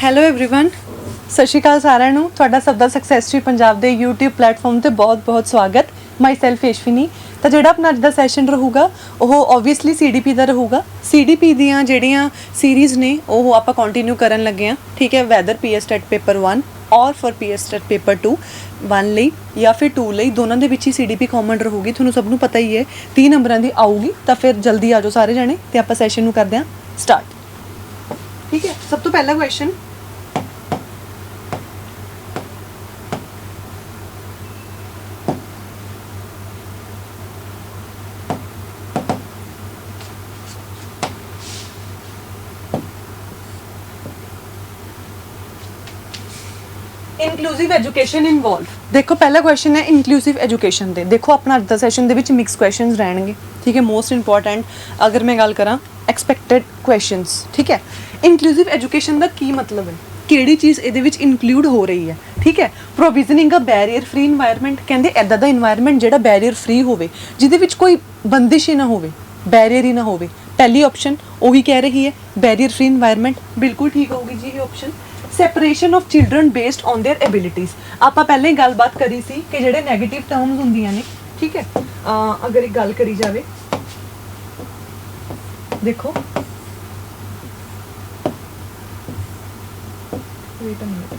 Hello everyone, ਸਤਿ ਸ਼੍ਰੀ ਅਕਾਲ ਸਾਰਿਆਂ ਨੂੰ। ਤੁਹਾਡਾ ਸਭ ਦਾ ਸਕਸੈਸਟਰੀ ਪੰਜਾਬ ਦੇ YouTube ਪਲੇਟਫਾਰਮ ਤੇ ਬਹੁਤ-ਬਹੁਤ ਸਵਾਗਤ। ਮਾਈ ਸੈਲਫ ਯਸ਼ਵਿਨੀ। ਤਾਂ ਜਿਹੜਾ ਆਪਣਾ ਅੱਜ ਦਾ ਸੈਸ਼ਨ ਰਹੂਗਾ ਉਹ ਓਬਵੀਅਸਲੀ CDP ਦਾ ਰਹੂਗਾ। CDP ਦੀਆਂ ਜਿਹੜੀਆਂ ਸੀਰੀਜ਼ ਨੇ ਉਹ ਆਪਾਂ ਕੰਟੀਨਿਊ ਕਰਨ ਲੱਗੇ ਆ, ਠੀਕ ਹੈ। ਵੈਦਰ PSTET ਪੇਪਰ 1 ਔਰ ਫॉर PSTET ਪੇਪਰ 2 1 ਲਈ ਜਾਂ ਫਿਰ 2 ਲਈ ਦੋਨਾਂ ਦੇ ਵਿੱਚ ਹੀ CDP ਕਾਮਨ ਰਹੂਗੀ। ਤੁਹਾਨੂੰ ਸਭ ਨੂੰ ਪਤਾ ਹੀ ਹੈ 30 ਨੰਬਰਾਂ ਦੀ ਆਊਗੀ। ਤਾਂ ਫਿਰ ਜਲਦੀ ਆ ਜਾਓ ਸਾਰੇ ਜਣੇ ਤੇ ਆਪਾਂ ਸੈਸ਼ਨ ਨੂੰ ਕਰਦੇ ਹਾਂ ਸਟਾਰਟ, ठीक है। सब तो पहला क्वेश्चन, इंक्लूसिव एजुकेशन इनवॉल्व। देखो पहला क्वेश्चन है इंक्लूसिव एजुकेशन दे। देखो अपना अज दा सैशन दे विच मिक्स क्वेश्चनस रहणगे, ठीक है। मोस्ट इंपॉर्टेंट अगर मैं गल करा एक्सपैक्टेड क्वेश्चनस, ठीक है। इंक्लूसिव एजुकेशन का की मतलब है, किहड़ी चीज़ इहदे विच इंक्लूड हो रही है, ठीक है। प्रोविजनिंग अ बैरीयर फ्री इन्वायरमेंट, कहंदे इदां दा इन्वायरमेंट जिहड़ा बैरीयर फ्री होवे, जिहदे विच कोई बंदिश ही ना होवे, बैरीयर ही ना होवे। पहली ऑप्शन वही कह रही है बैरीयर फ्री इन्वायरमेंट, बिल्कुल ठीक होगी जी ये option. Separation of children based on their abilities, आपां पहले ही गलबात करी सी कि जिहड़े नैगेटिव टर्म्स हुंदियां ने, ठीक है। अगर एक गल करी जाए, देखो वेट अ मिनट,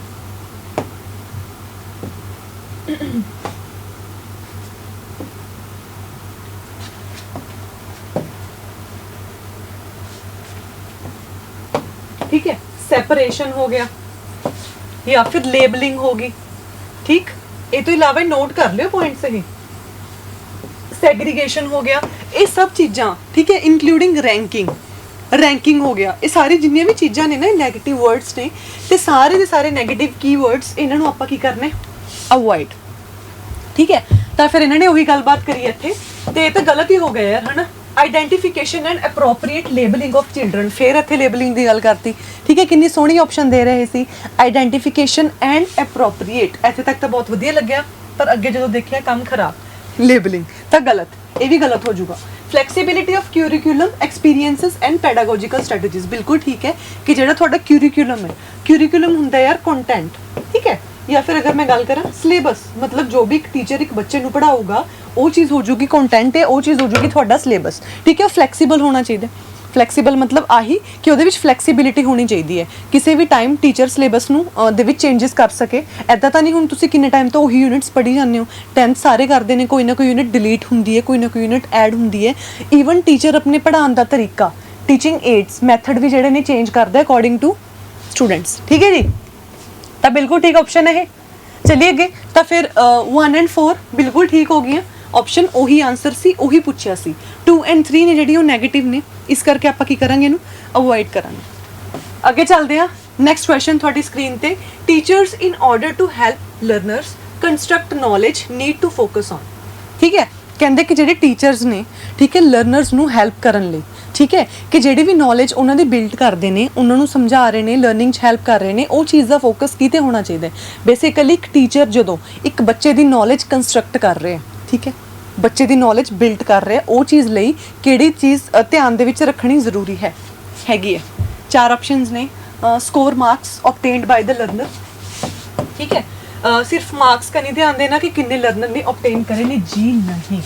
ठीक है। सेपरेशन हो गया या फिर लेबलिंग होगी, ठीक। ये तो इलावा नोट कर लियो पॉइंट से ही। सेग्रीगेशन हो गया, ये सब चीज़ां, ठीक है। इंक्लूडिंग रैंकिंग हो गया। ये सारी जिन्नियां भी चीज़ां ने ना नैगेटिव वर्ड्स ने, ते सारे दे सारे नैगेटिव कीवर्ड्स इन्हां नूं आपां की करने अवॉइड, ठीक है। तो फिर इन्होंने वही गलबात करी इत्थे, ते तो गलत ही हो गया यार, है ना। Identification and appropriate labelling of children, फिर इत्थे लेबलिंग की गल करती, ठीक है। कितनी सोहनी ऑप्शन दे रहे सी, आइडेंटिफिकेशन एंड अप्रोप्रीएट। इत्थे तक तो बहुत वधिया लग्या, पर अगे जो देखिया काम खराब, लेबलिंग तो गलत, ये भी गलत हो जाऊगा। Flexibility of curriculum experiences and pedagogical strategies, बिल्कुल ठीक है कि जो थोड़ा क्यूरिकुलम है, क्यूरिकुलम होंदा यार कंटेंट, ठीक है। या फिर अगर मैं गल करा सिलेबस, मतलब जो भी एक टीचर एक बच्चे नूं पढ़ाऊगा वो चीज़ हो जूगी कंटेंट है, वो चीज़ हो जूगी थोड़ा सिलेबस, ठीक है। फ्लैक्सीबल होना चाहिए। फ्लैक्सीबल मतलब आही कि ਉਹਦੇ ਵਿੱਚ फ्लैक्सीबिलिटी होनी चाहिए है, किसी भी टाइम टीचर सिलेबस ਨੂੰ ਦੇ ਵਿੱਚ चेंजिस कर सके। ऐदा ਤਾਂ नहीं हुण तुसीं किन्ने टाइम तो ਉਹੀ यूनिट्स पढ़ी जाते हो, 10th सारे करते हैं, कोई ना कोई यूनिट डिलीट होंदी है, कोई ना कोई यूनिट ऐड होंदी है। ईवन टीचर अपने पढ़ाने का तरीका, टीचिंग एड्स मैथड भी ਜਿਹੜੇ ਨੇ चेंज करता है अकॉर्डिंग टू स्टूडेंट्स, ठीक है जी। तो बिल्कुल ठीक ऑप्शन है। चलिए अगे, तो फिर 1 और 4 बिल्कुल ठीक हो गई। ऑप्शन ਉਹੀ आंसर सी, ਉਹੀ ਪੁੱਛਿਆ ਸੀ। 2 और 3 ने ਜਿਹੜੀ ਉਹ ਨੈਗੇਟਿਵ ਨੇ, ਇਸ ਕਰਕੇ ਆਪਾਂ ਕੀ ਕਰਾਂਗੇ ਇਹਨੂੰ ਅਵੋਇਡ ਕਰਾਂਗੇ। ਅੱਗੇ ਚੱਲਦੇ ਹਾਂ। ਨੈਕਸਟ ਕੁਐਸਚਨ ਤੁਹਾਡੀ ਸਕਰੀਨ ਤੇ, teachers in order to help learners construct knowledge need to focus on, ਠੀਕ ਹੈ। ਕਹਿੰਦੇ ਕਿ ਜਿਹੜੇ ਟੀਚਰਸ ਨੇ, ਠੀਕ ਹੈ, ਲਰਨਰਸ ਨੂੰ ਹੈਲਪ ਕਰਨ ਲਈ, ਠੀਕ ਹੈ, ਕਿ ਜਿਹੜੀ ਵੀ ਨੌਲੇਜ ਉਹਨਾਂ ਦੀ ਬਿਲਡ ਕਰਦੇ ਨੇ, ਉਹਨਾਂ ਨੂੰ ਸਮਝਾ ਰਹੇ ਨੇ, ਲਰਨਿੰਗ 'ਚ ਹੈਲਪ ਕਰ ਰਹੇ ਨੇ, ਉਹ ਚੀਜ਼ ਦਾ ਫੋਕਸ ਕਿਤੇ ਹੋਣਾ ਚਾਹੀਦਾ। ਬੇਸਿਕਲੀ ਇੱਕ ਟੀਚਰ ਜਦੋਂ ਇੱਕ ਬੱਚੇ ਦੀ ਨੌਲੇਜ ਕੰਸਟਰਕਟ ਕਰ ਰਿਹਾ, ਠੀਕ ਹੈ, ਬੱਚੇ ਦੀ ਨੌਲੇਜ ਬਿਲਡ ਕਰ ਰਿਹਾ, ਉਹ ਚੀਜ਼ ਲਈ ਕਿਹੜੀ ਚੀਜ਼ ਧਿਆਨ ਦੇ ਵਿੱਚ ਰੱਖਣੀ ਜ਼ਰੂਰੀ ਹੈਗੀ ਹੈ। 4 ऑप्शंस ने। Score marks obtained by the learner, ठीक है। सिर्फ मार्क्स का नहीं ध्यान देना कि कितने लर्नर ने ऑब्टेन करे ने, जी नहीं,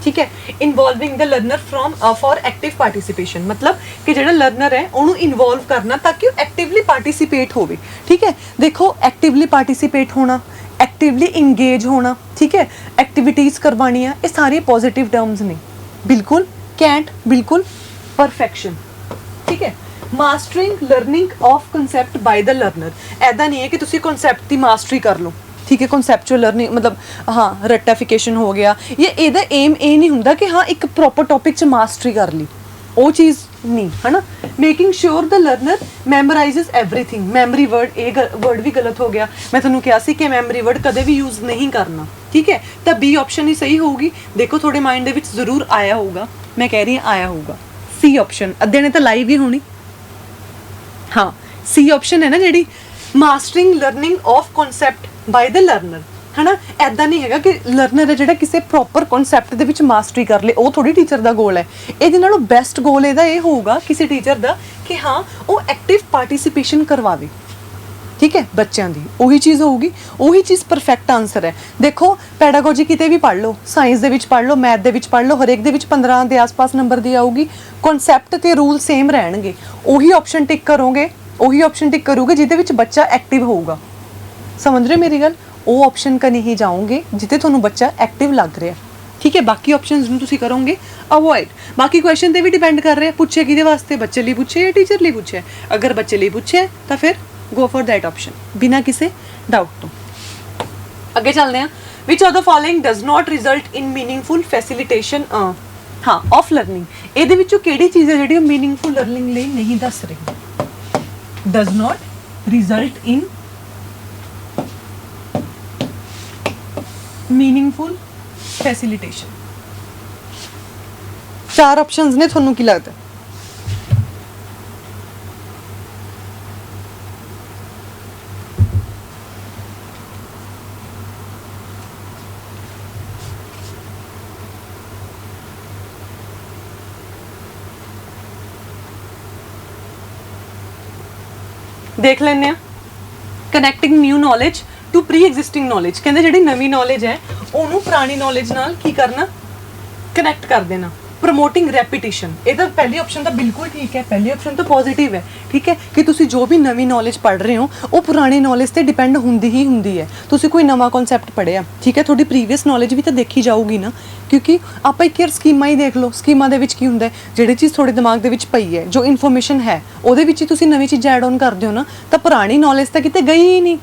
ठीक है। Involving the learner from for active participation, मतलब कि जो लर्नर है उन्होंने इन्वॉल्व करना ताकि वो एक्टिवली पार्टिसिपेट हो, ठीक है। देखो एक्टिवली पार्टिसिपेट होना, एक्टिवली इंगेज होना, ठीक है, एक्टिविटीज़ करवानियाँ, ये सारे पॉजिटिव टर्म्स ने। बिल्कुल कैंट, बिल्कुल परफेक्शन, ठीक है। Mastering learning of concept bye the learner, ऐसा नहीं है कि तुसी कंसैप्ट की मास्टरी कर लो, ठीक है। कॉन्सैप्चुअल लर्निंग मतलब हाँ रट्टाफिकेशन हो गया, ये ਇਹਦਾ एम ये नहीं होंदा कि हाँ एक प्रॉपर टॉपिक च मास्टरी कर ली, वो चीज़ नहीं, है ना। Making sure the learner memorises everything, memory word, ये वर्ड भी गलत हो गया। मैं तुहानूं कहा सी कि मैमरी वर्ड कदे भी यूज़ नहीं करना, ठीक है। तो बी ऑप्शन ही सही होगी। देखो थोड़े माइंड दे विच जरूर आया होगा, मैं कह रही हूँ आया होगा। सी ऑप्शन अद्धे ने तो लाइव ही होनी, हाँ सी ऑप्शन है ना जी, mastering learning of concept by the learner, है ना। ऐदा नहीं है कि लर्नर है जो किसी प्रॉपर कॉन्सैप्ट दे विच मास्टरी कर ले, वो थोड़ी टीचर का गोल है। ये नालों बेस्ट गोल ये होगा किसी टीचर का कि हाँ वो एक्टिव पार्टिसिपेशन करवावे, ठीक है, बच्चों की ਉਹੀ चीज़ होगी, ਉਹੀ चीज़ परफेक्ट आंसर है। देखो पैडागोजी किते भी पढ़ लो, साइंस दे विच पढ़ लो, मैथ दे विच पढ़ लो, हर एक दे विच 15 के आस-पास नंबर दी आऊगी, कॉन्सैप्ट ते रूल सेम रहणगे। ਉਹੀ ऑप्शन टिक करोगे, ਉਹੀ ऑप्शन टिक करोगे जिहदे विच बच्चा एक्टिव होऊगा। समझ रहे मेरी गल? ਉਹ ऑप्शन का नहीं जाओगे जिते ਤੁਹਾਨੂੰ बच्चा एक्टिव लग रहा है, ठीक है। बाकी ऑप्शंस ਨੂੰ ਤੁਸੀਂ ਕਰੋਗੇ अवॉइड। बाकी क्वेश्चन ਤੇ ਵੀ डिपेंड कर रहे हैं, पूछे किहदे वास्ते, बच्चे लिए पूछे या टीचर लिए पूछे। अगर बच्चे लिए पूछे तो फिर गो फॉर दैट ऑप्शन बिना किसी डाउट तो। आगे चलते हैं। Which of the following does not result in meaningful facilitation हाँ ऑफ लर्निंग, ਇਹਦੇ ਵਿੱਚੋਂ ਕਿਹੜੀ ਚੀਜ਼ ਹੈ ਜਿਹੜੀ मीनिंगफुल लर्निंग ਲਈ नहीं दस रही? Does not result in meaningful facilitation. 4 options ने, ਤੁਹਾਨੂੰ ਕੀ ਲੱਗਦਾ? देख लेने connecting new knowledge to pre existing knowledge. कहते जी नवी नॉलेज है उन्होंने पुरानी नॉलेज नाल की करना, कनैक्ट कर देना। प्रमोटिंग रैपीटिशन, ये तो पहली ऑप्शन तो बिल्कुल ठीक है, पहली ऑप्शन तो पॉजिटिव है, ठीक है कि तुसी जो भी नवी नॉलेज पढ़ रहे हो वो पुरानी नॉलेज से डिपेंड होंदी ही होंदी है। तुसी कोई नवा कॉन्सैप्ट पढ़िया, ठीक है, थोड़ी प्रीवियस नॉलेज भी तो देखी जाऊगी ना, क्योंकि आप एक यार स्कीमा ही देख लो, स्कीमा दे विच की हुंदा है, जिहड़ी चीज़ थोड़े दिमाग दे विच पई है, जो इन्फॉर्मेशन है ਉਹਦੇ ਵਿੱਚ ही तुसी नवी चीज़ ऐड ऑन करदे हो ना, तो पुरानी नॉलेज तो किते गई ही नहीं।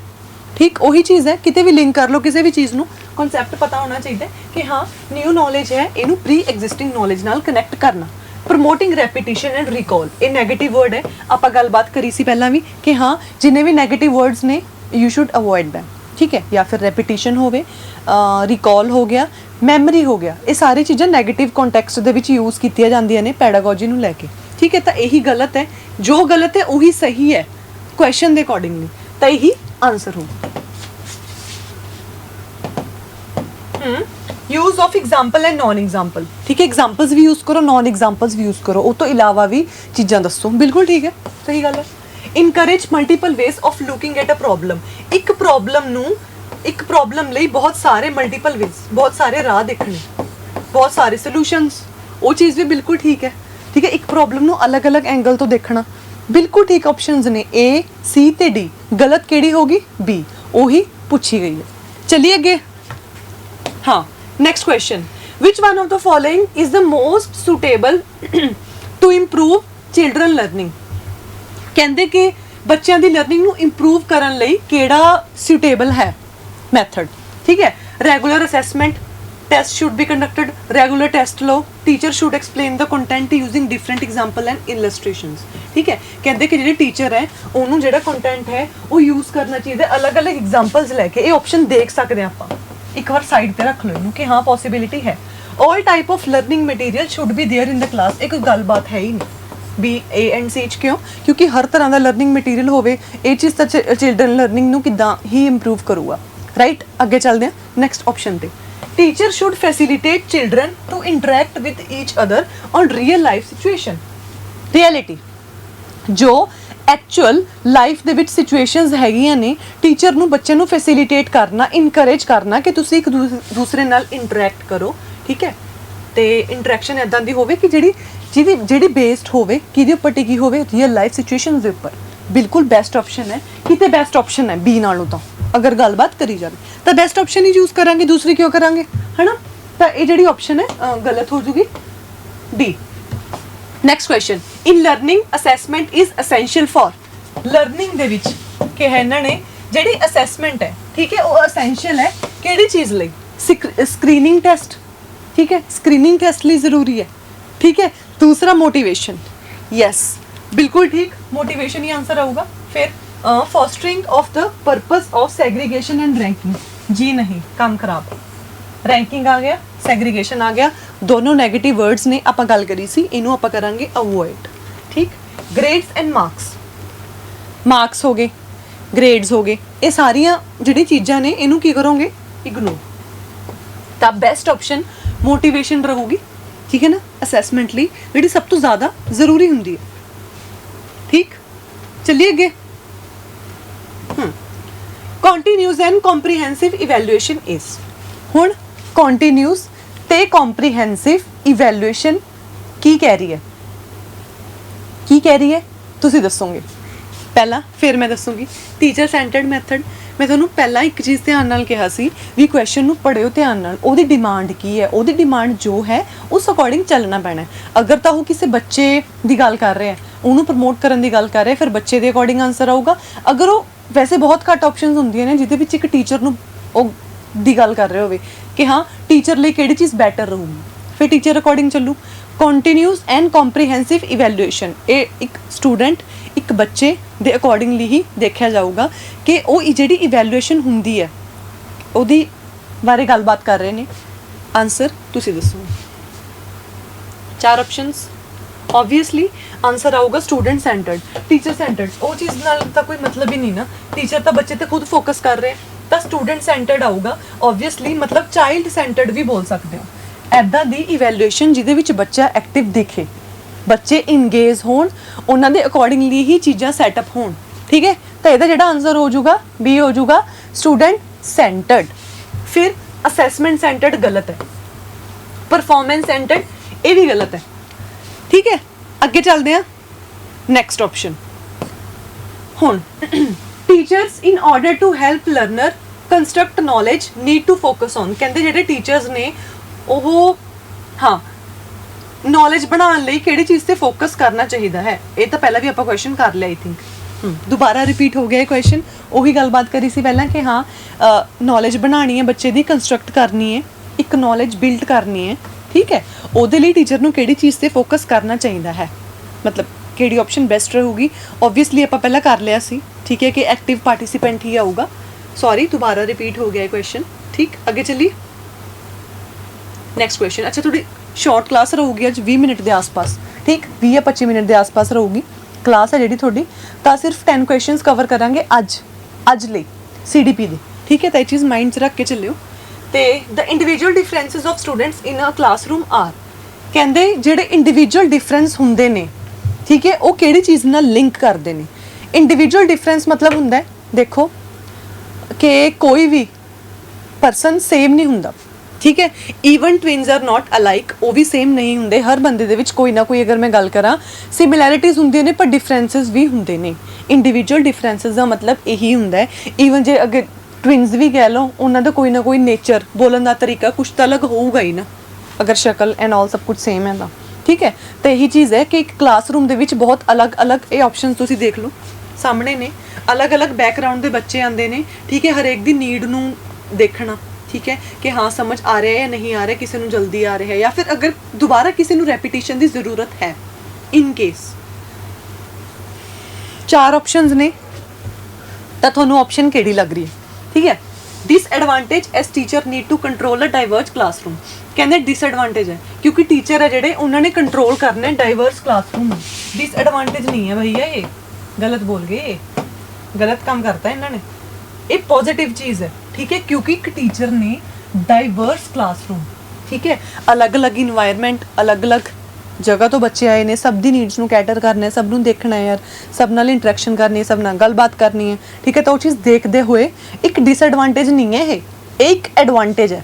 ठीक ਉਹੀ चीज़ है, किते भी लिंक कर लो किसी भी चीज़ ਨੂੰ, कॉन्सैप्ट पता होना चाहिए कि हाँ न्यू नॉलेज है, इनू प्री एग्जिस्टिंग नॉलेज नाल कनैक्ट करना। प्रमोटिंग रैपीटिशन एंड रिकॉल, ये नैगेटिव वर्ड है, आप गलबात करी सी पहला भी कि हाँ जिन्हें भी नैगेटिव वर्ड्स ने यू शुड अवॉइड दैम, ठीक है। या फिर रैपीटिशन होवे, रिकॉल हो गया, मैमरी हो गया, ये सारी चीज़ां नैगेटिव कॉन्टैक्स्ट दे विच यूज़ कीतियां जांदियां ने पैडागोजी नूं लैके, ठीक है। तो यही गलत है, जो गलत है वही सही है क्वेश्चन के अकॉर्डिंगली, तो यही आंसर हो। Use of example and non example, ठीक है, एग्जाम्पल्स भी यूज करो, नॉन एग्जाम्पल्स भी यूज करो, उस तो इलावा भी चीज़ां दसो, बिल्कुल ठीक है, सही गल है। Encourage multiple ways of looking at a problem, एक प्रॉब्लम लई बहुत सारे मल्टीपल वेज, बहुत सारे राह देखने, बहुत सारे सोल्यूशंस, वो चीज़ भी बिल्कुल ठीक है, ठीक है। एक प्रॉब्लम नूं अलग अलग एंगल तो देखना, बिल्कुल ठीक ऑप्शंस ने ए सी ते डी, गलत केड़ी होगी बी, वही पूछी गई है। चलिए अगे, हाँ next question, which one of the following is the most suitable to improve children learning. कहते कि बच्चों की लर्निंग नूं इंप्रूव करन लई केड़ा सुटेबल है मैथड, ठीक है। Regular assessment, test should be conducted, regular test लो, teacher should explain the content using different example and illustrations, ठीक है। कहते कि जो टीचर है उन्होंने जो कंटेंट है वो यूज करना चाहिए अलग अलग एग्जाम्पल्स लैके, ये ऑप्शन देख सकते हैं आप, एक बार साइड पे रख लो इनू कि हाँ पॉसिबिलिटी है। All type of learning material should be there in the class, एक गलबात है ही नहीं बी ए एंड सी च, क्यों? क्योंकि हर तरह का लर्निंग मटीरियल होवे, ये चीज़ तो चिल्ड्रन लर्निंग नू किदां ही इंप्रूव करूगा, राइट। अगे चलते हैं नेक्स्ट ऑप्शन पे, teacher should facilitate children to interact with each other on real life situation. Reality जो एक्चुअल लाइफ ਦੇ ਵਿੱਚ ਸਿਚੁਏਸ਼ਨਸ ਹੈਗੀਆਂ ਨੇ, ਟੀਚਰ ਨੂੰ ਬੱਚੇ ਨੂੰ ਫੈਸਿਲਿਟੇਟ ਕਰਨਾ, ਇਨਕਰੇਜ ਕਰਨਾ ਕਿ ਤੁਸੀਂ ਇੱਕ ਦੂਸਰੇ ਨਾਲ ਇੰਟਰੈਕਟ ਕਰੋ, ਠੀਕ ਹੈ। ਤੇ ਇੰਟਰੈਕਸ਼ਨ ਇਦਾਂ ਦੀ ਹੋਵੇ ਕਿ ਜਿਹੜੀ ਬੇਸਡ ਹੋਵੇ ਕਿਹਦੇ ਉੱਪਰ ਟਿਕੀ ਹੋਵੇ, ਰੀਅਲ ਲਾਈਫ ਸਿਚੁਏਸ਼ਨਸ ਦੇ ਉੱਪਰ। ਬਿਲਕੁਲ ਬੈਸਟ ਆਪਸ਼ਨ ਹੈ, ਕਿਤੇ ਬੈਸਟ ਆਪਸ਼ਨ ਹੈ ਬੀ ਨਾਲੋਂ ਤਾਂ ਅਗਰ ਗੱਲਬਾਤ ਕਰੀ ਜਾਵੇ ਤਾਂ ਬੈਸਟ ਆਪਸ਼ਨ ਹੀ ਚੂਜ਼ ਕਰਾਂਗੇ, ਦੂਸਰੀ ਕਿਉਂ ਕਰਾਂਗੇ, ਹੈ ਨਾ। ਤਾਂ ਇਹ ਜਿਹੜੀ ਆਪਸ਼ਨ ਹੈ ਗਲਤ ਹੋ ਜੂਗੀ D. Next question, in learning assessment is essential for. Learning दे विच कि है इन्होंने जी असैसमेंट है, ठीक है, वो असैंशियल है किहड़ी चीज़ लई, स्क्रीनिंग टेस्ट, ठीक है, स्क्रीनिंग टेस्ट लिए जरूरी है, ठीक है। दूसरा मोटिवेशन, यस बिल्कुल ठीक, मोटिवेशन ही आंसर आऊगा। फिर fostering of the purpose of segregation and ranking, जी नहीं, काम खराब, रैंकिंग आ गया, सैग्रीगेशन आ गया, दोनों नैगेटिव वर्ड्स ने आप गल करी सी, इनू आप करांगे अवॉइड, ठीक। ग्रेड्स एंड मार्क्स, मार्क्स हो गए, ग्रेड्स हो गए, ये सारिया जिहड़ी चीज़ां ने इनू की करोगे इग्नोर। तो बेस्ट ऑप्शन मोटिवेशन रहूगी, ठीक है ना, असैसमेंट लई जिहड़ी सब तो ज़्यादा जरूरी हुंदी है, ठीक। चलिए अगे, continuous and comprehensive evaluation is, ਹੁਣ ਕੰਟੀਨਿਊਸ ਤੇ ਕੰਪਰੀਹੈਂਸਿਵ ਇਵੈਲੂਏਸ਼ਨ ਕੀ ਕਹਿ ਰਹੀ ਹੈ, ਕੀ ਕਹਿ ਰਹੀ ਹੈ ਤੁਸੀਂ ਦੱਸੋਗੇ ਪਹਿਲਾਂ, ਫਿਰ ਮੈਂ ਦੱਸੂਗੀ। ਟੀਚਰ ਸੈਂਟਰਡ ਮੈਥਡ, ਮੈਂ ਤੁਹਾਨੂੰ ਪਹਿਲਾਂ ਇੱਕ ਚੀਜ਼ ਧਿਆਨ ਨਾਲ ਕਿਹਾ ਸੀ ਵੀ ਕੁਐਸਚਨ ਨੂੰ ਪੜ੍ਹਿਓ ਧਿਆਨ ਨਾਲ, ਉਹਦੀ ਡਿਮਾਂਡ ਕੀ ਹੈ, ਉਹਦੀ ਡਿਮਾਂਡ ਜੋ ਹੈ ਉਸ ਅਕੋਰਡਿੰਗ ਚੱਲਣਾ ਪੈਣਾ। ਅਗਰ ਤਾਂ ਉਹ ਕਿਸੇ ਬੱਚੇ ਦੀ ਗੱਲ ਕਰ ਰਿਹਾ, ਉਹਨੂੰ ਪ੍ਰਮੋਟ ਕਰਨ ਦੀ ਗੱਲ ਕਰ ਰਿਹਾ, ਫਿਰ ਬੱਚੇ ਦੇ ਅਕੋਰਡਿੰਗ ਆਨਸਰ ਆਊਗਾ। ਅਗਰ ਉਹ ਵੈਸੇ ਬਹੁਤ ਘੱਟ ਆਪਸ਼ਨਸ ਹੁੰਦੀਆਂ ਨੇ ਜਿਹਦੇ ਵਿੱਚ ਇੱਕ ਟੀਚਰ ਨੂੰ ਉਹ ਦੀ ਗੱਲ ਕਰ ਰਹੇ ਹੋਵੇ ਕਿ ਹਾਂ ਟੀਚਰ ਲਈ ਕਿਹੜੀ ਚੀਜ਼ ਬੈਟਰ ਰਹੂਗੀ, ਫਿਰ ਟੀਚਰ ਅਕੋਰਡਿੰਗ ਚੱਲੂ। ਕੰਟੀਨਿਊਸ ਐਂਡ ਕੰਪਰੀਹੈਂਸਿਵ ਇਵੈਲੂਏਸ਼ਨ, ਇਹ ਇੱਕ ਸਟੂਡੈਂਟ ਇੱਕ ਬੱਚੇ ਦੇ ਅਕੋਰਡਿੰਗਲੀ ਹੀ ਦੇਖਿਆ ਜਾਊਗਾ ਕਿ ਉਹ ਜਿਹੜੀ ਇਵੈਲੂਏਸ਼ਨ ਹੁੰਦੀ ਹੈ ਉਹਦੀ ਬਾਰੇ ਗੱਲਬਾਤ ਕਰ ਰਹੇ ਨੇ। ਆਨਸਰ ਤੁਸੀਂ ਦੱਸੋ। 4 ਆਪਸ਼ਨਸ, ऑब्वियसली आंसर आऊगा स्टूडेंट सेंटर्ड, टीचर सेंटर्ड ਉਹ ਚੀਜ਼ ਨਾਲ ਤਾਂ ਕੋਈ ਮਤਲਬ ਹੀ ਨਹੀਂ ਨਾ, ਟੀਚਰ ਤਾਂ ਬੱਚੇ ਤੇ ਖੁਦ ਫੋਕਸ ਕਰ ਰਹੇ, ਤਾਂ ਸਟੂਡੈਂਟ ਸੈਂਟਰਡ ਆਊਗਾ ऑब्वियसली, ਮਤਲਬ ਚਾਈਲਡ ਸੈਂਟਰਡ ਵੀ ਬੋਲ ਸਕਦੇ ਹੋ। ਐਦਾਂ ਦੀ ਇਵੈਲੂਏਸ਼ਨ ਜਿਹਦੇ ਵਿੱਚ ਬੱਚਾ ਐਕਟਿਵ ਦਿਖੇ, ਬੱਚੇ ਇੰਗੇਜ ਹੋਣ, ਉਹਨਾਂ ਦੇ ਅਕੋਰਡਿੰਗਲੀ ਹੀ ਚੀਜ਼ਾਂ ਸੈਟਅਪ ਹੋਣ, ਠੀਕ ਹੈ। ਤਾਂ ਇਹਦਾ ਜਿਹੜਾ ਆਨਸਰ ਹੋ ਜਾਊਗਾ ਬੀ ਹੋ ਜਾਊਗਾ ਸਟੂਡੈਂਟ ਸੈਂਟਰਡ। ਫਿਰ ਅਸੈਸਮੈਂਟ ਸੈਂਟਰਡ ਗਲਤ ਹੈ, ਪਰਫਾਰਮੈਂਸ ਸੈਂਟਰਡ ਇਹ ਵੀ ਗਲਤ ਹੈ, ठीक है। अगे चलते हैं नैक्सट ऑप्शन। हुण teachers in order to help learner construct knowledge need to focus on, कहते जेडे टीचर्स ने वो हाँ नॉलेज बनाने लई किहड़ी चीज़ ते फोकस करना चाहिए है। ये तो पहला भी आपां क्वेश्चन कर लिया, आई थिंक दोबारा रिपीट हो गया क्वेश्चन। ਉਹੀ ਗੱਲਬਾਤ ਕਰੀ ਸੀ ਪਹਿਲਾਂ ਕਿ ਹਾਂ ਨੌਲੇਜ ਬਣਾਉਣੀ ਹੈ ਬੱਚੇ ਦੀ, ਕੰਸਟਰਕਟ ਕਰਨੀ ਹੈ, ਇੱਕ ਨੌਲੇਜ ਬਿਲਡ ਕਰਨੀ ਹੈ, ਠੀਕ ਹੈ। ਉਹਦੇ ਲਈ ਟੀਚਰ ਨੂੰ ਕਿਹੜੀ ਚੀਜ਼ ਤੇ ਫੋਕਸ ਕਰਨਾ ਚਾਹੀਦਾ ਹੈ, ਮਤਲਬ ਕਿਹੜੀ ਆਪਸ਼ਨ ਬੈਸਟ ਰਹੂਗੀ। ऑब्वियसली ਆਪਾਂ ਪਹਿਲਾਂ ਕਰ ਲਿਆ ਸੀ, ਠੀਕ ਹੈ, ਕਿ ਐਕਟਿਵ ਪਾਰਟਿਸਿਪੈਂਟ ਹੀ ਆਊਗਾ। सॉरी दोबारा रिपीट हो गया क्वेश्चन, ठीक। अगे चलिए नैक्सट क्वेश्चन। अच्छा थोड़ी शॉर्ट क्लास रहूगी अज 20 मिनट के आसपास, ठीक, 20 या 25 मिनट के आसपास रहूगी क्लास है जी थोड़ी, तो सिर्फ 10 क्वेश्चन कवर करांगे अज ਲਈ CDP ਦੇ, ठीक है। तो ये चीज़ माइंड च रख के चलियो। तो the individual differences of students in a classroom are, ਕਹਿੰਦੇ ਜਿਹੜੇ ਇੰਡੀਵਿਜੂਅਲ ਡਿਫਰੈਂਸ ਹੁੰਦੇ ਨੇ, ਠੀਕ ਹੈ, ਉਹ ਕਿਹੜੀ ਚੀਜ਼ ਨਾਲ ਲਿੰਕ ਕਰਦੇ ਨੇ। ਇੰਡੀਵਿਜੂਅਲ ਡਿਫਰੈਂਸ ਮਤਲਬ ਹੁੰਦਾ ਹੈ, ਦੇਖੋ ਕਿ ਕੋਈ ਵੀ ਪਰਸਨ ਸੇਮ ਨਹੀਂ ਹੁੰਦਾ, ਠੀਕ ਹੈ। ਈਵਨ ਟਵਿਨਸ ਆਰ ਨਾਟ ਅਲਾਈਕ, ਉਹ ਵੀ ਸੇਮ ਨਹੀਂ ਹੁੰਦੇ। ਹਰ ਬੰਦੇ ਦੇ ਵਿੱਚ ਕੋਈ ਨਾ ਕੋਈ, ਅਗਰ ਮੈਂ ਗੱਲ ਕਰਾਂ, ਸਿਮਿਲੈਰਿਟੀਜ਼ ਹੁੰਦੀਆਂ ਨੇ ਪਰ ਡਿਫਰੈਂਸਿਸ ਵੀ ਹੁੰਦੇ ਨੇ। ਇੰਡੀਵਿਜੂਅਲ ਡਿਫਰੈਂਸਿਸ ਦਾ ਮਤਲਬ ਇਹੀ ਹੁੰਦਾ ਹੈ। ਈਵਨ ਜੇ ਅਗਰ ਟਵਿਨਸ ਵੀ ਕਹਿ ਲਓ, ਉਹਨਾਂ ਦਾ ਕੋਈ ਨਾ ਕੋਈ ਨੇਚਰ, ਬੋਲਣ ਦਾ ਤਰੀਕਾ ਕੁਛ ਤਾਂ ਅਲੱਗ ਹੋਊਗਾ ਹੀ ਨਾ, ਅਗਰ ਸ਼ਕਲ ਐਂਡ ਆਲ ਸਭ ਕੁਝ ਸੇਮ ਹੈ ਤਾਂ, ਠੀਕ ਹੈ। ਤਾਂ ਇਹੀ ਚੀਜ਼ ਹੈ ਕਿ ਇੱਕ ਕਲਾਸਰੂਮ ਦੇ ਵਿੱਚ ਬਹੁਤ ਅਲੱਗ-ਅਲੱਗ ਇਹ ਆਪਸ਼ਨਸ ਤੁਸੀਂ ਦੇਖ ਲਓ ਸਾਹਮਣੇ ਨੇ, ਅਲੱਗ-ਅਲੱਗ ਬੈਕਗਰਾਉਂਡ ਦੇ ਬੱਚੇ ਆਉਂਦੇ ਨੇ, ਠੀਕ ਹੈ। ਹਰੇਕ ਦੀ ਨੀਡ ਨੂੰ ਦੇਖਣਾ, ਠੀਕ ਹੈ, ਕਿ ਹਾਂ ਸਮਝ ਆ ਰਿਹਾ ਜਾਂ ਨਹੀਂ ਆ ਰਿਹਾ, ਕਿਸੇ ਨੂੰ ਜਲਦੀ ਆ ਰਿਹਾ ਹੈ ਜਾਂ ਫਿਰ ਅਗਰ ਦੁਬਾਰਾ ਕਿਸੇ ਨੂੰ ਰੈਪੀਟੀਸ਼ਨ ਦੀ ਜ਼ਰੂਰਤ ਹੈ ਇਨ ਕੇਸ। 4 ਆਪਸ਼ਨਸ ਨੇ, ਤਾਂ ਤੁਹਾਨੂੰ ਆਪਸ਼ਨ ਕਿਹੜੀ ਲੱਗ ਰਹੀ ਹੈ, ਠੀਕ ਹੈ। Disadvantage as teacher need to control a diverse classroom, कहते डिसएडवांटेज है क्योंकि टीचर है जेडे उन्होंने कंट्रोल करने डाइवर्स क्लासरूम। डिसएडवांटेज नहीं है भैया, ये गलत बोल गए, गलत काम करता है इन्होंने, ये पॉजिटिव चीज़ है, ठीक है, क्योंकि एक टीचर ने डाइवर्स क्लासरूम, ठीक है, अलग अलग इन्वायरमेंट, अलग अलग जगह तो बच्चे आए ने, सब दी नीड्स ਨੂੰ ਕੈਟਰ ਕਰਨਾ ਹੈ, ਸਭ ਨੂੰ ਦੇਖਣਾ ਹੈ ਯਾਰ, ਸਭ ਨਾਲ ਇੰਟਰੈਕਸ਼ਨ ਕਰਨੀ ਹੈ, ਸਭ ਨਾਲ ਗੱਲਬਾਤ ਕਰਨੀ ਹੈ, ਠੀਕ ਹੈ। ਤਾਂ ਉਹ ਚੀਜ਼ ਦੇਖਦੇ ਹੋਏ ਇੱਕ ਡਿਸਐਡਵਾਂਟੇਜ ਨਹੀਂ ਹੈ ਇਹ ਇੱਕ ਐਡਵਾਂਟੇਜ ਹੈ,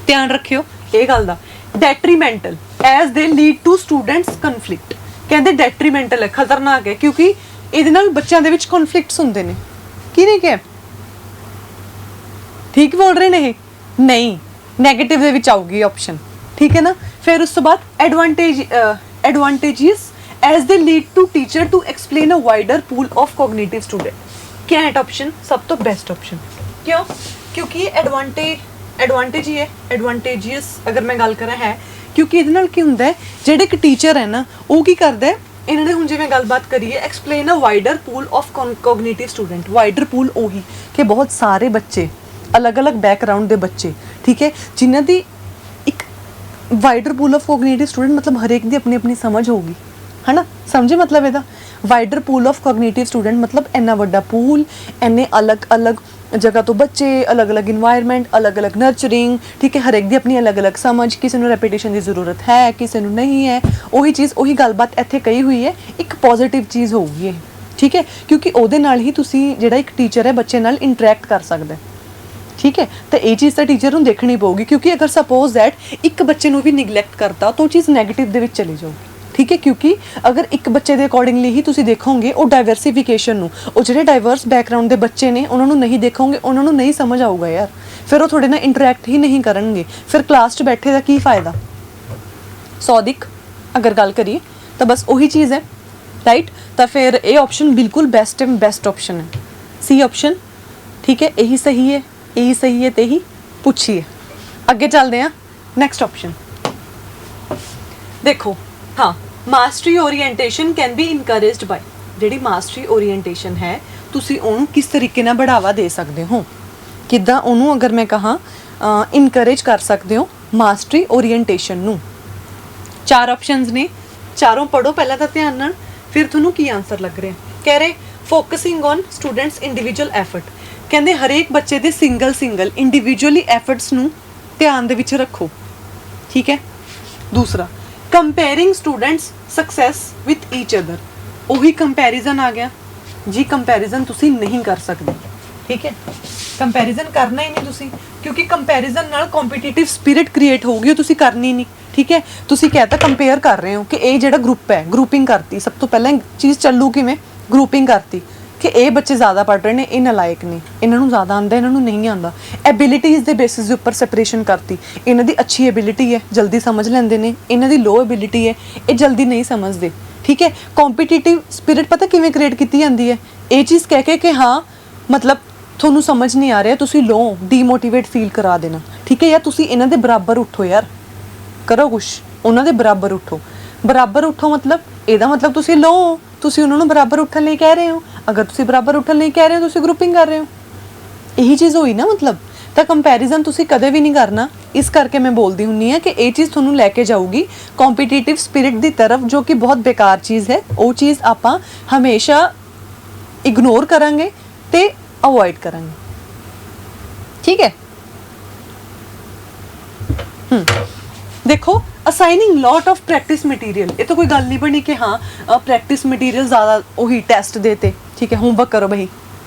ਧਿਆਨ ਰੱਖਿਓ ਇਹ ਗੱਲ ਦਾ। ਡੈਟਰੀਮੈਂਟਲ ਐਜ਼ ਦੇ ਲੀਡ ਟੂ ਸਟੂਡੈਂਟਸ ਕਨਫਲਿਕਟ, ਕਹਿੰਦੇ ਡੈਟਰੀਮੈਂਟਲ ਹੈ, ਖਤਰਨਾਕ ਹੈ, ਕਿਉਂਕਿ ਇਹਦੇ ਨਾਲ ਬੱਚਿਆਂ ਦੇ ਵਿੱਚ ਕਨਫਲਿਕਟਸ ਹੁੰਦੇ ਨੇ। ਕਿਹਨੇ ਕਿਹਾ? ਠੀਕ ਬੋਲ ਰਹੇ ਨੇ ਇਹ? ਨਹੀਂ, ਨੈਗੇਟਿਵ ਦੇ ਵਿੱਚ ਆਊਗੀ ਆਪਸ਼ਨ, ठीक है ना। फिर उस तो बाद advantages as they lead to teacher to explain a wider pool of cognitive student, can't option सब तो बेस्ट ऑप्शन। क्यों? क्योंकि ये एडवांटेज ही है, एडवांटेजियस अगर मैं गल करा है, क्योंकि ਇਹਦੇ ਨਾਲ ਕੀ ਹੁੰਦਾ ਹੈ, ਜਿਹੜੇ ਇੱਕ ਟੀਚਰ ਹੈ ਨਾ ਉਹ ਕੀ ਕਰਦਾ ਹੈ, ਇਹਨਾਂ ਨੇ ਹੁਣ ਜਿਵੇਂ ਗੱਲਬਾਤ ਕਰੀਏ explain a wider pool of cognitive student. Wider pool ਉਹੀ ਕਿ ਬਹੁਤ ਸਾਰੇ ਬੱਚੇ, ਅਲੱਗ-ਅਲੱਗ ਬੈਕਗਰਾਉਂਡ ਦੇ ਬੱਚੇ, ਠੀਕ ਹੈ, ਜਿਨ੍ਹਾਂ ਦੀ wider pool of cognitive student ਮਤਲਬ ਹਰੇਕ ਦੀ ਆਪਣੀ ਆਪਣੀ ਸਮਝ ਹੋਊਗੀ, ਹੈ ਨਾ, ਸਮਝੇ ਮਤਲਬ ਇਹਦਾ। Wider pool of cognitive student ਮਤਲਬ ਇੰਨਾ ਵੱਡਾ ਪੂਲ, ਇੰਨੇ ਅਲੱਗ-ਅਲੱਗ ਜਗ੍ਹਾ ਤੋਂ ਬੱਚੇ, ਅਲੱਗ-ਅਲੱਗ ਇਨਵਾਇਰਮੈਂਟ, ਅਲੱਗ-ਅਲੱਗ ਨਰਚਰਿੰਗ, ਠੀਕ ਹੈ, ਹਰੇਕ ਦੀ ਆਪਣੀ ਅਲੱਗ-ਅਲੱਗ ਸਮਝ, ਕਿਸੇ ਨੂੰ ਰੈਪੀਟੇਸ਼ਨ ਦੀ ਜ਼ਰੂਰਤ ਹੈ, ਕਿਸੇ ਨੂੰ ਨਹੀਂ ਹੈ। ਉਹੀ ਚੀਜ਼, ਉਹੀ ਗੱਲਬਾਤ ਇੱਥੇ ਕਹੀ ਹੋਈ ਹੈ, ਇੱਕ ਪੋਜ਼ਿਟਿਵ ਚੀਜ਼ ਹੋਊਗੀ ਇਹ, ਠੀਕ ਹੈ, ਕਿਉਂਕਿ ਉਹਦੇ ਨਾਲ ਹੀ ਤੁਸੀਂ ਜਿਹੜਾ ਇੱਕ ਟੀਚਰ ਹੈ ਬੱਚੇ ਨਾਲ ਇੰਟਰੈਕਟ ਕਰ ਸਕਦਾ, ਠੀਕ ਹੈ। ਤਾਂ ਇਹ ਚੀਜ਼ ਤਾਂ ਟੀਚਰ ਨੂੰ ਦੇਖਣੀ ਪਊਗੀ, ਕਿਉਂਕਿ ਅਗਰ ਸਪੋਜ਼ ਦੈਟ ਇੱਕ ਬੱਚੇ ਨੂੰ ਵੀ ਨਿਗਲੈਕਟ ਕਰਤਾ ਤਾਂ ਉਹ ਚੀਜ਼ ਨੈਗੇਟਿਵ ਦੇ ਵਿੱਚ ਚਲੀ ਜਾਊਗੀ, ਠੀਕ ਹੈ। ਕਿਉਂਕਿ ਅਗਰ ਇੱਕ ਬੱਚੇ ਦੇ ਅਕੋਰਡਿੰਗਲੀ ਹੀ ਤੁਸੀਂ ਦੇਖੋਗੇ, ਉਹ ਡਾਇਵਰਸੀਫਿਕੇਸ਼ਨ ਨੂੰ, ਉਹ ਜਿਹੜੇ ਡਾਈਵਰਸ ਬੈਕਗਰਾਊਂਡ ਦੇ ਬੱਚੇ ਨੇ ਉਹਨਾਂ ਨੂੰ ਨਹੀਂ ਦੇਖੋਗੇ, ਉਹਨਾਂ ਨੂੰ ਨਹੀਂ ਸਮਝ ਆਊਗਾ ਯਾਰ, ਫਿਰ ਉਹ ਤੁਹਾਡੇ ਨਾਲ ਇੰਟਰੈਕਟ ਹੀ ਨਹੀਂ ਕਰਨਗੇ, ਫਿਰ ਕਲਾਸ 'ਚ ਬੈਠੇ ਦਾ ਕੀ ਫਾਇਦਾ। ਸੌਦਿਕ ਅਗਰ ਗੱਲ ਕਰੀਏ ਤਾਂ ਬਸ ਉਹੀ ਚੀਜ਼ ਹੈ, ਰਾਈਟ। ਤਾਂ ਫਿਰ ਇਹ ਆਪਸ਼ਨ ਬਿਲਕੁਲ ਬੈਸਟ ਆਪਸ਼ਨ ਹੈ, ਸੀ ਆਪਸ਼ਨ, ਠੀਕ ਹੈ। ਇਹੀ ਸਹੀ ਹੈ, ਇਹੀ ਸਹੀ ਹੈ ਤੇ ਇਹੀ ਪੁੱਛੀਏ। ਅੱਗੇ ਚੱਲਦੇ ਹਾਂ, ਨੈਕਸਟ ਆਪਸ਼ਨ ਦੇਖੋ। ਹਾਂ, mastery orientation can be encouraged by, ਜਿਹੜੀ ਮਾਸਟਰੀ ਓਰੀਐਂਟੇਸ਼ਨ ਹੈ ਤੁਸੀਂ ਉਹਨੂੰ ਕਿਸ ਤਰੀਕੇ ਨਾਲ ਬੜਾਵਾ ਦੇ ਸਕਦੇ ਹੋ, ਕਿੱਦਾਂ ਉਹਨੂੰ ਅਗਰ ਮੈਂ ਕਹਾਂ ਇਨਕਰੇਜ ਕਰ ਸਕਦੇ ਹੋ ਮਾਸਟਰੀ ਓਰੀਐਂਟੇਸ਼ਨ ਨੂੰ। 4 ਆਪਸ਼ਨਸ ਨੇ, ਚਾਰੋਂ ਪੜ੍ਹੋ ਪਹਿਲਾਂ ਤਾਂ ਧਿਆਨ ਨਾਲ, ਫਿਰ ਤੁਹਾਨੂੰ ਕੀ ਆਨਸਰ ਲੱਗ ਰਿਹਾ। ਕਹਿ ਰਹੇ focusing on students individual effort, ਕਹਿੰਦੇ ਹਰੇਕ ਬੱਚੇ ਦੇ ਸਿੰਗਲ ਇੰਡੀਵਿਜੂਅਲੀ ਐਫਰਟਸ ਨੂੰ ਧਿਆਨ ਦੇ ਵਿੱਚ ਰੱਖੋ, ਠੀਕ ਹੈ। ਦੂਸਰਾ, comparing students success with each other, ਉਹੀ ਕੰਪੈਰੀਜ਼ਨ ਆ ਗਿਆ ਜੀ, ਕੰਪੈਰੀਜ਼ਨ ਤੁਸੀਂ ਨਹੀਂ ਕਰ ਸਕਦੇ, ਠੀਕ ਹੈ। ਕੰਪੈਰੀਜ਼ਨ ਕਰਨਾ ਹੀ ਨਹੀਂ ਤੁਸੀਂ, ਕਿਉਂਕਿ ਕੰਪੈਰੀਜ਼ਨ ਨਾਲ ਕੰਪੀਟੀਟਿਵ ਸਪਿਰਿਟ ਕ੍ਰੀਏਟ ਹੋਊਗੀ, ਉਹ ਤੁਸੀਂ ਕਰਨੀ ਨਹੀਂ, ਠੀਕ ਹੈ। ਤੁਸੀਂ ਕਹਤਾ ਕੰਪੇਅਰ ਕਰ ਰਹੇ ਹੋ ਕਿ ਇਹ ਜਿਹੜਾ ਗਰੁੱਪ ਹੈ, ਗਰੁੱਪਿੰਗ ਕਰਤੀ, ਸਭ ਤੋਂ ਪਹਿਲਾਂ ਚੀਜ਼ ਚੱਲੂ ਕਿਵੇਂ, ਗਰੁੱਪਿੰਗ ਕਰਤੀ ਕਿ ਇਹ ਬੱਚੇ ਜ਼ਿਆਦਾ ਪੜ੍ਹ ਰਹੇ ਨੇ, ਇਹ ਨਾਲਾਇਕ ਨੇ, ਇਹਨਾਂ ਨੂੰ ਜ਼ਿਆਦਾ ਆਉਂਦਾ, ਇਹਨਾਂ ਨੂੰ ਨਹੀਂ ਆਉਂਦਾ। ਐਬਿਲਿਟੀਜ਼ ਦੇ ਬੇਸਿਸ ਦੇ ਉੱਪਰ ਸੈਪਰੇਸ਼ਨ ਕਰਤੀ, ਇਹਨਾਂ ਦੀ ਅੱਛੀ ਐਬਿਲਿਟੀ ਹੈ, ਜਲਦੀ ਸਮਝ ਲੈਂਦੇ ਨੇ, ਇਹਨਾਂ ਦੀ ਲੋ ਐਬਿਲਿਟੀ ਹੈ, ਇਹ ਜਲਦੀ ਨਹੀਂ ਸਮਝਦੇ, ਠੀਕ ਹੈ। ਕੰਪੀਟੀਟਿਵ ਸਪਿਰਿਟ ਪਤਾ ਕਿਵੇਂ ਕ੍ਰੀਏਟ ਕੀਤੀ ਜਾਂਦੀ ਹੈ, ਇਹ ਚੀਜ਼ ਕਹਿ ਕੇ ਕਿ ਹਾਂ ਮਤਲਬ ਤੁਹਾਨੂੰ ਸਮਝ ਨਹੀਂ ਆ ਰਿਹਾ, ਤੁਸੀਂ ਲੋ ਡੀਮੋਟੀਵੇਟ ਫੀਲ ਕਰਾ ਦੇਣਾ, ਠੀਕ ਹੈ। ਯਾਰ ਤੁਸੀਂ ਇਹਨਾਂ ਦੇ ਬਰਾਬਰ ਉੱਠੋ, ਯਾਰ ਕਰੋ ਕੁਛ, ਉਹਨਾਂ ਦੇ ਬਰਾਬਰ ਉੱਠੋ। ਬਰਾਬਰ ਉੱਠੋ ਮਤਲਬ ਇਹਦਾ ਮਤਲਬ ਤੁਸੀਂ ਲੋ, ਤੁਸੀਂ ਉਹਨਾਂ ਨੂੰ ਬਰਾਬਰ ਉੱਠਣ ਲਈ ਕਹਿ ਰਹੇ ਹੋ। ਅਗਰ ਤੁਸੀਂ ਬਰਾਬਰ ਉੱਠਣ ਲਈ ਕਹਿ ਰਹੇ ਹੋ, ਤੁਸੀਂ ਗਰੁੱਪਿੰਗ ਕਰ ਰਹੇ ਹੋ, ਇਹੀ ਚੀਜ਼ ਹੋਈ ਨਾ ਮਤਲਬ। ਤਾਂ ਕੰਪੈਰੀਜ਼ਨ ਤੁਸੀਂ ਕਦੇ ਵੀ ਨਹੀਂ ਕਰਨਾ, ਇਸ ਕਰਕੇ ਮੈਂ ਬੋਲਦੀ ਹੁੰਨੀ ਆ ਕਿ ਇਹ ਚੀਜ਼ ਤੁਹਾਨੂੰ ਲੈ ਕੇ ਜਾਊਗੀ ਕੰਪੀਟੀਟਿਵ ਸਪਿਰਿਟ ਦੀ ਤਰਫ, ਜੋ ਕਿ ਬਹੁਤ ਬੇਕਾਰ ਚੀਜ਼ ਹੈ। ਉਹ ਚੀਜ਼ ਆਪਾਂ ਹਮੇਸ਼ਾ ਇਗਨੋਰ ਕਰਾਂਗੇ ਤੇ ਅਵੋਇਡ ਕਰਾਂਗੇ, ਠੀਕ ਹੈ। ਦੇਖੋ, ਅਸਾਈਨਿੰਗ ਲੋਟ ਆਫ ਪ੍ਰੈਕਟਿਸ ਮਟੀਰੀਅਲ, ਇਹ ਤਾਂ ਕੋਈ ਗੱਲ ਨਹੀਂ ਬਣੀ ਕਿ ਹਾਂ ਪ੍ਰੈਕਟਿਸ ਮਟੀਰੀਅਲ ਜ਼ਿਆਦਾ ਉਹੀ ਟੈਸਟ ਦੇਤੇ, ਠੀਕ ਹੈ, ਹੋਮਵਰਕ ਕਰੋ ਬਈ,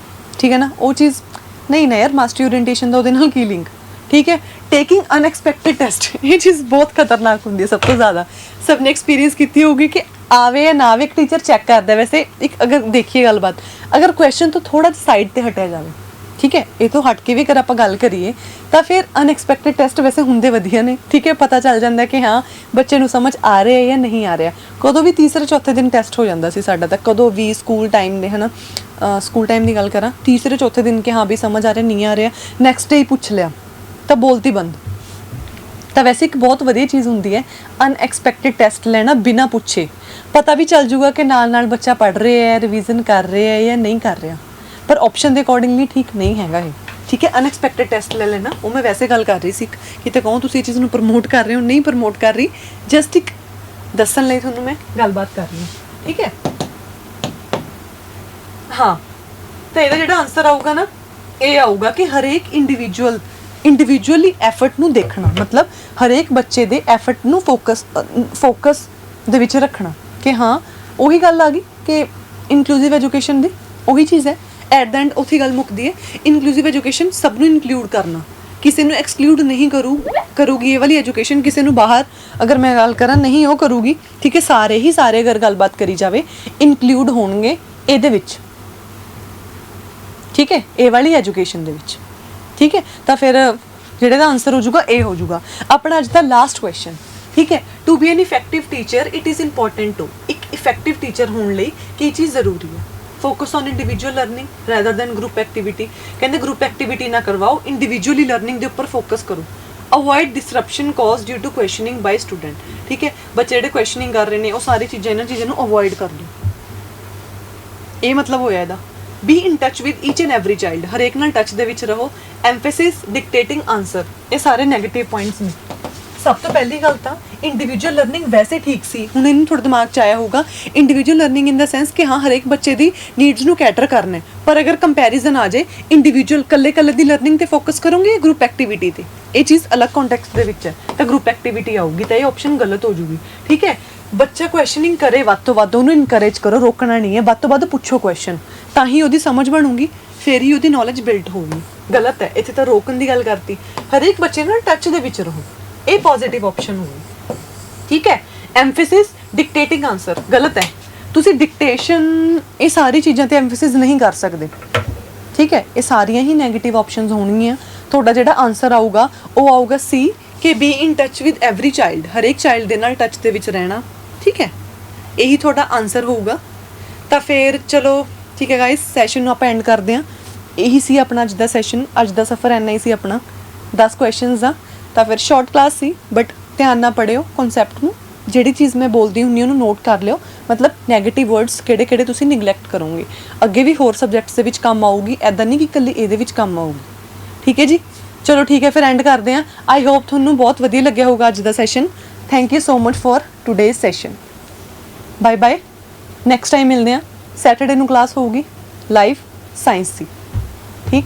ਠੀਕ ਹੈ ਨਾ, ਉਹ ਚੀਜ਼ ਨਹੀਂ ਨਾ ਯਾਰ। ਮਾਸਟਰੀ ਓਰੀਐਂਟੇਸ਼ਨ ਦਾ ਉਹਦੇ ਨਾਲ ਕੀ ਲਿੰਕ, ਠੀਕ ਹੈ। ਟੇਕਿੰਗ ਅਨਐਕਸਪੈਕਟਿਡ ਟੈਸਟ, ਇਹ ਚੀਜ਼ ਬਹੁਤ ਖਤਰਨਾਕ ਹੁੰਦੀ ਹੈ, ਸਭ ਤੋਂ ਜ਼ਿਆਦਾ ਸਭ ਨੇ ਐਕਸਪੀਰੀਅੰਸ ਕੀਤੀ ਹੋਊਗੀ ਕਿ ਆਵੇ ਜਾਂ ਨਾ ਆਵੇ ਇੱਕ ਟੀਚਰ ਚੈੱਕ ਕਰਦਾ। ਵੈਸੇ ਇੱਕ ਅਗਰ ਦੇਖੀਏ ਗੱਲਬਾਤ, ਅਗਰ ਕੁਐਸਚਨ ਤੋਂ ਥੋੜਾ ਜਿਹਾ ਸਾਈਡ ਤੇ ਹਟਿਆ ਜਾਵੇ, ਠੀਕ ਹੈ, ਇਹ ਤੋਂ ਹਟ ਕੇ ਵੀ ਅਗਰ ਆਪਾਂ ਗੱਲ ਕਰੀਏ ਤਾਂ ਫਿਰ ਅਨਐਕਸਪੈਕਟਿਡ ਟੈਸਟ ਵੈਸੇ ਹੁੰਦੇ ਵਧੀਆ ਨੇ, ਠੀਕ ਹੈ। ਪਤਾ ਚੱਲ ਜਾਂਦਾ ਕਿ ਹਾਂ ਬੱਚੇ ਨੂੰ ਸਮਝ ਆ ਰਿਹਾ ਜਾਂ ਨਹੀਂ ਆ ਰਿਹਾ। ਕਦੋਂ ਵੀ ਤੀਸਰੇ ਚੌਥੇ ਦਿਨ ਟੈਸਟ ਹੋ ਜਾਂਦਾ ਸੀ ਸਾਡਾ, ਤਾਂ ਕਦੋਂ ਵੀ ਸਕੂਲ ਟਾਈਮ ਦੇ, ਹੈ ਨਾ, ਸਕੂਲ ਟਾਈਮ ਦੀ ਗੱਲ ਕਰਾਂ, ਤੀਸਰੇ ਚੌਥੇ ਦਿਨ ਕਿ ਹਾਂ ਵੀ ਸਮਝ ਆ ਰਿਹਾ ਨਹੀਂ ਆ ਰਿਹਾ, ਨੈਕਸਟ ਡੇ ਹੀ ਪੁੱਛ ਲਿਆ ਤਾਂ ਬੋਲਤੀ ਬੰਦ। ਤਾਂ ਵੈਸੇ ਇੱਕ ਬਹੁਤ ਵਧੀਆ ਚੀਜ਼ ਹੁੰਦੀ ਹੈ ਅਨਐਕਸਪੈਕਟਿਡ ਟੈਸਟ ਲੈਣਾ ਬਿਨਾਂ ਪੁੱਛੇ, ਪਤਾ ਵੀ ਚੱਲ ਜੂਗਾ ਕਿ ਨਾਲ ਬੱਚਾ ਪੜ੍ਹ ਰਿਹਾ ਹੈ, ਰਿਵੀਜ਼ਨ ਕਰ ਰਿਹਾ ਹੈ ਜਾਂ ਨਹੀਂ ਕਰ ਰਿਹਾ, ਪਰ ਆਪਸ਼ਨ ਦੇ ਅਕੋਰਡਿੰਗਲੀ ਠੀਕ ਨਹੀਂ ਹੈਗਾ ਇਹ, ਠੀਕ ਹੈ। ਅਨਐਕਸਪੈਕਟਿਡ ਟੈਸਟ ਲੈ ਲੈਣਾ, ਉਹ ਮੈਂ ਵੈਸੇ ਗੱਲ ਕਰ ਰਹੀ ਸੀ, ਕਿਤੇ ਕਹੋ ਤੁਸੀਂ ਇਹ ਚੀਜ਼ ਨੂੰ ਪ੍ਰਮੋਟ ਕਰ ਰਹੇ ਹੋ, ਨਹੀਂ ਪ੍ਰਮੋਟ ਕਰ ਰਹੀ, ਜਸਟ ਇੱਕ ਦੱਸਣ ਲਈ ਤੁਹਾਨੂੰ ਮੈਂ ਗੱਲਬਾਤ ਕਰ ਰਹੀ ਹਾਂ, ਠੀਕ ਹੈ। ਹਾਂ, ਤਾਂ ਇਹਦਾ ਜਿਹੜਾ ਆਨਸਰ ਆਊਗਾ ਨਾ, ਇਹ ਆਊਗਾ ਕਿ ਹਰੇਕ ਇੰਡੀਵਿਜੂਅਲੀ ਐਫਰਟ ਨੂੰ ਦੇਖਣਾ, ਮਤਲਬ ਹਰੇਕ ਬੱਚੇ ਦੇ ਐਫਰਟ ਨੂੰ ਫੋਕਸ ਦੇ ਵਿੱਚ ਰੱਖਣਾ, ਕਿ ਹਾਂ ਉਹੀ ਗੱਲ ਆ ਗਈ ਕਿ ਇਨਕਲੂਸਿਵ ਐਜੂਕੇਸ਼ਨ ਦੀ ਉਹੀ ਚੀਜ਼ ਹੈ। ਐਟ ਦ ਐਂਡ ਉੱਥੇ ਗੱਲ ਮੁੱਕਦੀ ਹੈ, ਇਨਕਲੂਸਿਵ ਐਜੂਕੇਸ਼ਨ ਸਭ ਨੂੰ ਇਨਕਲੂਡ ਕਰਨਾ, ਕਿਸੇ ਨੂੰ ਐਕਸਕਲੂਡ ਨਹੀਂ ਕਰੂਗੀ ਇਹ ਵਾਲੀ ਐਜੂਕੇਸ਼ਨ, ਕਿਸੇ ਨੂੰ ਬਾਹਰ ਅਗਰ ਮੈਂ ਗੱਲ ਕਰਾਂ ਨਹੀਂ ਉਹ ਕਰੂਗੀ, ਠੀਕ ਹੈ। ਸਾਰੇ ਅਗਰ ਗੱਲਬਾਤ ਕਰੀ ਜਾਵੇ ਇਨਕਲੂਡ ਹੋਣਗੇ ਇਹਦੇ ਵਿੱਚ, ਠੀਕ ਹੈ, ਇਹ ਵਾਲੀ ਐਜੂਕੇਸ਼ਨ ਦੇ ਵਿੱਚ, ਠੀਕ ਹੈ। ਤਾਂ ਫਿਰ ਜਿਹੜੇ ਦਾ ਆਨਸਰ ਹੋ ਜਾਊਗਾ ਇਹ ਹੋ ਜਾਊਗਾ ਆਪਣਾ ਅੱਜ ਦਾ ਲਾਸਟ ਕੁਐਸਚਨ, ਠੀਕ ਹੈ। To be an effective teacher it is important to, ਇੱਕ ਇਫੈਕਟਿਵ ਟੀਚਰ ਹੋਣ ਲਈ ਕੀ ਚੀਜ਼ ਜ਼ਰੂਰੀ ਹੈ। Focus on individual learning rather than group activity, ਕਹਿੰਦੇ ਗਰੁੱਪ ਐਕਟੀਵਿਟੀ ਨਾ ਕਰਵਾਓ, ਇੰਡੀਵਿਜੂਅਲੀ ਲਰਨਿੰਗ ਦੇ ਉੱਪਰ ਫੋਕਸ ਕਰੋ। Avoid disruption cause due to questioning by student, ਠੀਕ ਹੈ। ਬੱਚੇ ਜਿਹੜੇ ਕੁਐਸਚਨਿੰਗ ਕਰ ਰਹੇ ਨੇ ਉਹ ਸਾਰੀ ਚੀਜ਼ਾਂ, ਇਹਨਾਂ ਚੀਜ਼ਾਂ ਨੂੰ ਅਵੋਇਡ ਕਰ ਦਿਓ, ਇਹ ਮਤਲਬ ਹੋਇਆ ਇਹਦਾ। Be in touch with each and every child, ਹਰੇਕ ਨਾਲ ਟੱਚ ਦੇ ਵਿੱਚ ਰਹੋ। ਐਮਫੈਸਿਸ ਡਿਕਟੇਟਿੰਗ ਆਨਸਰ, ਇਹ ਸਾਰੇ ਨੈਗੇਟਿਵ ਪੁਆਇੰਟਸ ਨੇ। ਸਭ ਤੋਂ ਪਹਿਲੀ ਗੱਲ ਤਾਂ ਇੰਡੀਵਿਜੂਅਲ ਲਰਨਿੰਗ ਵੈਸੇ ਠੀਕ ਸੀ, ਹੁਣ ਇਹਨੂੰ ਤੁਹਾਡੇ ਦਿਮਾਗ 'ਚ ਆਇਆ ਹੋਊਗਾ ਇੰਡੀਵਿਜੂਅਲ ਲਰਨਿੰਗ ਇਨ ਦਾ ਸੈਂਸ ਕਿ ਹਾਂ ਹਰੇਕ ਬੱਚੇ ਦੀ ਨੀਡਸ ਨੂੰ ਕੈਟਰ ਕਰਨਾ ਹੈ, ਪਰ ਅਗਰ ਕੰਪੈਰੀਜ਼ਨ ਆ ਜਾਏ ਇੰਡੀਵਿਜੂਅਲ ਕੱਲੇ ਦੀ ਲਰਨਿੰਗ ਤੇ ਫੋਕਸ ਕਰੋਗੇ ਜਾਂ ਗਰੁੱਪ ਐਕਟੀਵਿਟੀ ਤੇ, ਇਹ ਚੀਜ਼ ਅਲੱਗ ਕੰਟੈਕਸਟ ਦੇ ਵਿੱਚ ਹੈ, ਤਾਂ ਗਰੁੱਪ ਐਕਟੀਵਿਟੀ ਆਊਗੀ, ਤਾਂ ਇਹ ਆਪਸ਼ਨ ਗਲਤ ਹੋ ਜੂਗੀ, ਠੀਕ ਹੈ। ਬੱਚਾ ਕੁਐਸਚਨਿੰਗ ਕਰੇ ਵੱਧ ਤੋਂ ਵੱਧ, ਉਹਨੂੰ ਇਨਕਰੇਜ ਕਰੋ, ਰੋਕਣਾ ਨਹੀਂ ਹੈ, ਵੱਧ ਤੋਂ ਵੱਧ ਪੁੱਛੋ ਕੁਐਸਚਨ, ਤਾਂ ਹੀ ਉਹਦੀ ਸਮਝ ਬਣੂਗੀ, ਫਿਰ ਹੀ ਉਹਦੀ ਨੌਲੇਜ ਬਿਲਡ ਹੋਊਗੀ। ਗਲਤ ਹੈ ਇੱਥੇ ਤਾਂ ਰੋਕਣ ਦੀ ਗੱਲ ਕਰਤੀ। ਹਰੇਕ ਬੱਚੇ ਨਾਲ ਟੱਚ ਦੇ ਵਿੱਚ ਰਹੋ, ਇਹ ਪੋਜ਼ਿਟਿਵ ਆਪਸ਼ਨ ਹੋਊਗੀ, ਠੀਕ ਹੈ। ਐਮਫੈਸਿਸ ਡਿਕਟੇਟਿੰਗ ਆਨਸਰ, ਗਲਤ ਹੈ। ਤੁਸੀਂ ਡਿਕਟੇਸ਼ਨ ਇਹ ਸਾਰੀ ਚੀਜ਼ਾਂ ਤੇ ਐਮਫੈਸਿਸ ਨਹੀਂ ਕਰ ਸਕਦੇ, ਠੀਕ ਹੈ। ਇਹ ਸਾਰੀਆਂ ਹੀ ਨੈਗੇਟਿਵ ਆਪਸ਼ਨਸ ਹੋਣਗੀਆਂ। ਤੁਹਾਡਾ ਜਿਹੜਾ ਆਨਸਰ ਆਊਗਾ ਉਹ ਆਊਗਾ ਸੀ, ਕਿ be in touch with every child, ਹਰੇਕ ਚਾਈਲਡ ਦੇ ਨਾਲ ਟੱਚ ਦੇ ਵਿੱਚ ਰਹਿਣਾ, ਠੀਕ ਹੈ। ਇਹੀ ਤੁਹਾਡਾ ਆਨਸਰ ਹੋਊਗਾ। ਤਾਂ ਫਿਰ ਚਲੋ ਠੀਕ ਹੈ ਗਾਇਸ, ਸੈਸ਼ਨ ਨੂੰ ਆਪਾਂ ਐਂਡ ਕਰਦੇ ਹਾਂ। ਇਹੀ ਸੀ ਆਪਣਾ ਅੱਜ ਦਾ ਸੈਸ਼ਨ, ਅੱਜ ਦਾ ਸਫ਼ਰ ਇੰਨਾ ਹੀ ਸੀ ਆਪਣਾ 10 ਕੁਐਸਚਨਸ ਦਾ। ਤਾਂ ਫਿਰ ਸ਼ਾਰਟ ਕਲਾਸ ਸੀ, ਬਟ ਧਿਆਨ ਨਾਲ ਪੜ੍ਹਿਓ ਕਨਸੈਪਟ ਨੂੰ, ਜਿਹੜੀ ਚੀਜ਼ ਮੈਂ ਬੋਲਦੀ ਹੁੰਦੀ ਉਹਨੂੰ ਨੋਟ ਕਰ ਲਿਓ, ਮਤਲਬ ਨੈਗੇਟਿਵ ਵਰਡਸ ਕਿਹੜੇ ਕਿਹੜੇ ਤੁਸੀਂ ਨਿਗਲੈਕਟ ਕਰੋਗੇ, ਅੱਗੇ ਵੀ ਹੋਰ ਸਬਜੈਕਟਸ ਦੇ ਵਿੱਚ ਕੰਮ ਆਊਗੀ, ਐਦਾਂ ਨਹੀਂ ਕਿ ਇਕੱਲੀ ਇਹਦੇ ਵਿੱਚ ਕੰਮ ਆਊਗੀ, ਠੀਕ ਹੈ ਜੀ। ਚਲੋ ਠੀਕ ਹੈ, ਫਿਰ ਐਂਡ ਕਰਦੇ ਹਾਂ। ਆਈ ਹੋਪ ਤੁਹਾਨੂੰ ਬਹੁਤ ਵਧੀਆ ਲੱਗਿਆ ਹੋਊਗਾ ਅੱਜ ਦਾ session. Thank you so much for today's session. Bye bye, next time ਮਿਲਦੇ ਹਾਂ। ਸੈਟਰਡੇ ਨੂੰ ਕਲਾਸ ਹੋਊਗੀ ਲਾਈਵ ਸਾਇੰਸ ਦੀ, ਠੀਕ।